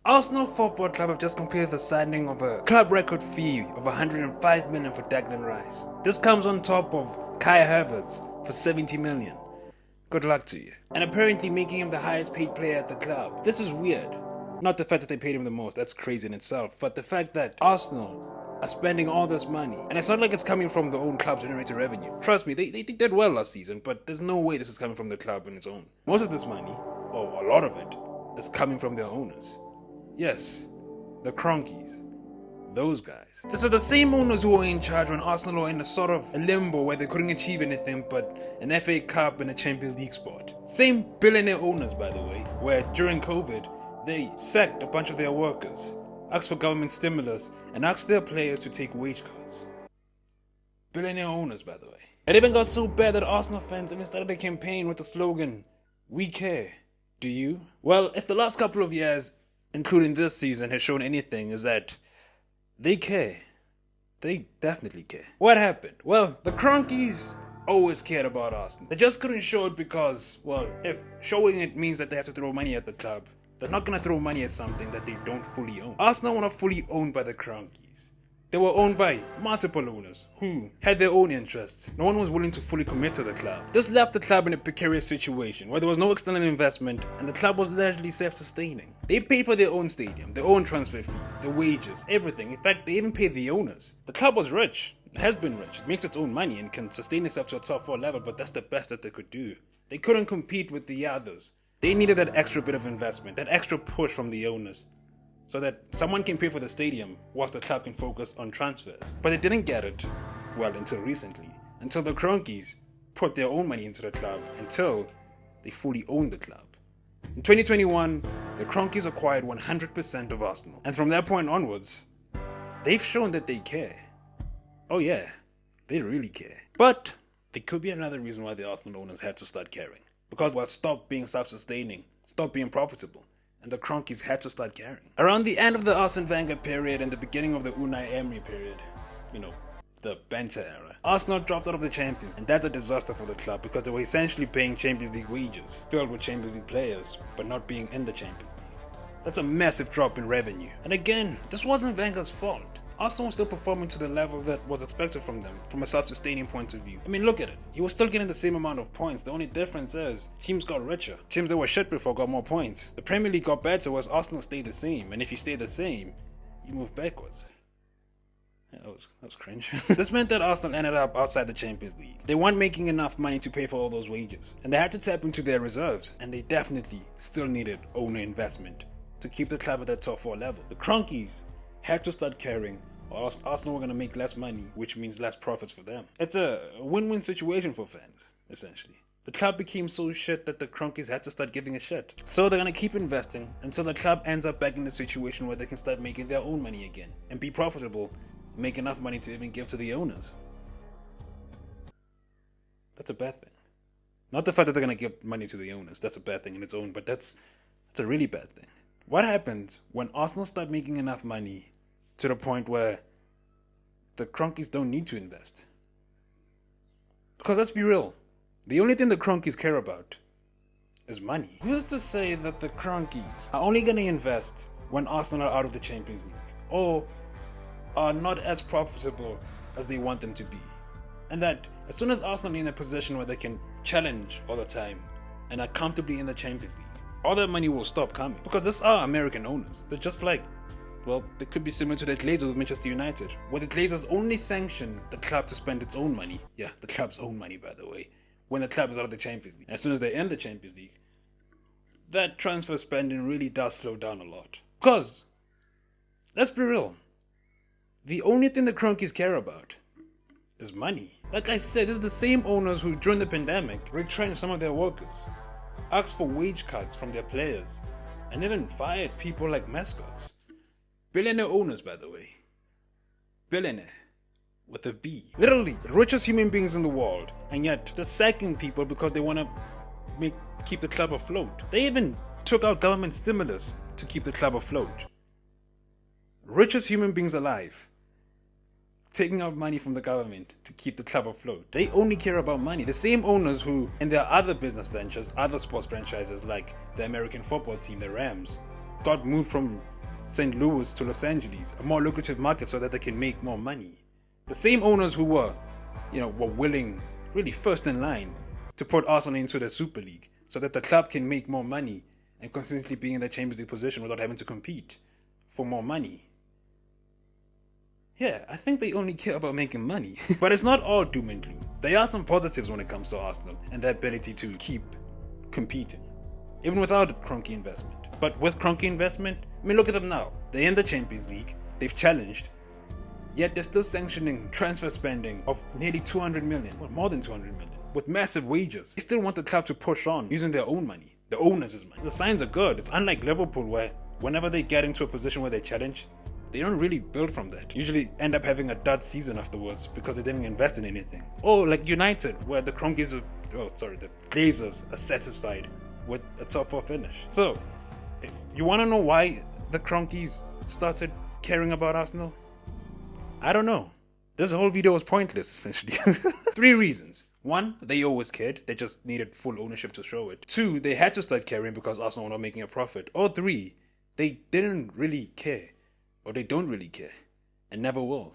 Arsenal Football Club have just completed the signing of a club record fee of 105 million for Declan Rice. This comes on top of Kai Havertz for 70 million. Good luck to you. And apparently making him the highest paid player at the club. This is weird. Not the fact that they paid him the most, that's crazy in itself, but the fact that Arsenal are spending all this money. And it's not like it's coming from their own club's generated revenue. Trust me, they did well last season, but there's no way this is coming from the club on its own. Most of this money, or a lot of it, is coming from their owners. Yes, the kroenkes. Those guys. These are the same owners who were in charge when Arsenal were in a sort of a limbo where they couldn't achieve anything but an FA Cup and a Champions League spot. Same billionaire owners, by the way, where during COVID, they sacked a bunch of their workers, asked for government stimulus, and asked their players to take wage cuts. Billionaire owners, by the way. It even got so bad that Arsenal fans even started a campaign with the slogan, "We care. Do you?" Well, if the last couple of years, including this season, has shown anything, is that they care. They definitely care. What happened? Well, the kroenkes always cared about Arsenal. They just couldn't show it because, well, if showing it means that they have to throw money at the club, they're not going to throw money at something that they don't fully own. Arsenal were not fully owned by the kroenkes. They were owned by multiple owners who had their own interests. No one was willing to fully commit to the club. This left the club in a precarious situation where there was no external investment and the club was largely self-sustaining. They paid for their own stadium, their own transfer fees, their wages, everything. In fact, they even paid the owners. The club was rich. It has been rich. It makes its own money and can sustain itself to a top 4 level, but that's the best that they could do. They couldn't compete with the others. They needed that extra bit of investment, that extra push from the owners, so that someone can pay for the stadium whilst the club can focus on transfers. But they didn't get it, well, until recently. Until the kroenkes put their own money into the club, until they fully owned the club. In 2021, the kroenkes acquired 100% of Arsenal. And from that point onwards, they've shown that they care. Oh yeah, they really care. But there could be another reason why the Arsenal owners had to start caring. Because well, stop being self-sustaining, stop being profitable, and the kroenkes had to start caring. Around the end of the Arsene Wenger period and the beginning of the Unai Emery period, the banter era, Arsenal dropped out of the Champions, and that's a disaster for the club because they were essentially paying Champions League wages, filled with Champions League players, but not being in the Champions League. That's a massive drop in revenue. And again, this wasn't Wenger's fault. Arsenal was still performing to the level that was expected from them, from a self-sustaining point of view. I mean, look at it. He was still getting the same amount of points. The only difference is, teams got richer. Teams that were shit before got more points. The Premier League got better whereas Arsenal stayed the same. And if you stay the same, you move backwards. Yeah, that was cringe. This meant that Arsenal ended up outside the Champions League. They weren't making enough money to pay for all those wages. And they had to tap into their reserves. And they definitely still needed owner investment to keep the club at that top 4 level. The kroenkes had to start caring, or else Arsenal were going to make less money, which means less profits for them. It's a win-win situation for fans, essentially. The club became so shit that the kroenkes had to start giving a shit. So they're going to keep investing until the club ends up back in a situation where they can start making their own money again and be profitable, make enough money to even give to the owners. That's a bad thing. Not the fact that they're going to give money to the owners, that's a bad thing in its own, but that's a really bad thing. What happens when Arsenal start making enough money to the point where the kroenkes don't need to invest? Because let's be real, the only thing the kroenkes care about is money. Who's to say that the kroenkes are only going to invest when Arsenal are out of the Champions League, or are not as profitable as they want them to be? And that as soon as Arsenal are in a position where they can challenge all the time and are comfortably in the Champions League, all that money will stop coming. Because these are American owners. They're just like, well, they could be similar to the Glazers with Manchester United, where the Glazers only sanction the club to spend its own money. Yeah, the club's own money, by the way, when the club is out of the Champions League. As soon as they end the Champions League, that transfer spending really does slow down a lot. Because, let's be real, the only thing the kroenkes care about is money. Like I said, this is the same owners who, during the pandemic, retrenched some of their workers, asked for wage cuts from their players, and even fired people like mascots. Billionaire owners, by the way. Billionaire. With a B. Literally, the richest human beings in the world, and yet they're sacking people because they want to keep the club afloat. They even took out government stimulus to keep the club afloat. Richest human beings alive, taking out money from the government to keep the club afloat. They only care about money. The same owners who, in their other business ventures, other sports franchises like the American football team, the Rams, got moved from St. Louis to Los Angeles, a more lucrative market so that they can make more money. The same owners who were willing, really first in line, to put Arsenal into the Super League so that the club can make more money and consistently be in the Champions League position without having to compete for more money. Yeah, I think they only care about making money. But it's not all doom and gloom. There are some positives when it comes to Arsenal and their ability to keep competing, even without Kroenke investment. But with Kroenke investment, I mean, look at them now. They're in the Champions League, they've challenged, yet they're still sanctioning transfer spending of nearly 200 million, well, more than 200 million, with massive wages. They still want the club to push on using their own money, the owners' money. The signs are good. It's unlike Liverpool, where whenever they get into a position where they challenge, they don't really build from that. Usually end up having a dud season afterwards because they didn't invest in anything. Or like United, where the Glazers are satisfied with a top 4 finish. So, if you want to know why the Kroenkes started caring about Arsenal, I don't know. This whole video was pointless, essentially. 3 reasons. 1, they always cared. They just needed full ownership to show it. 2, they had to start caring because Arsenal were not making a profit. Or 3, they didn't really care. Or they don't really care. And never will.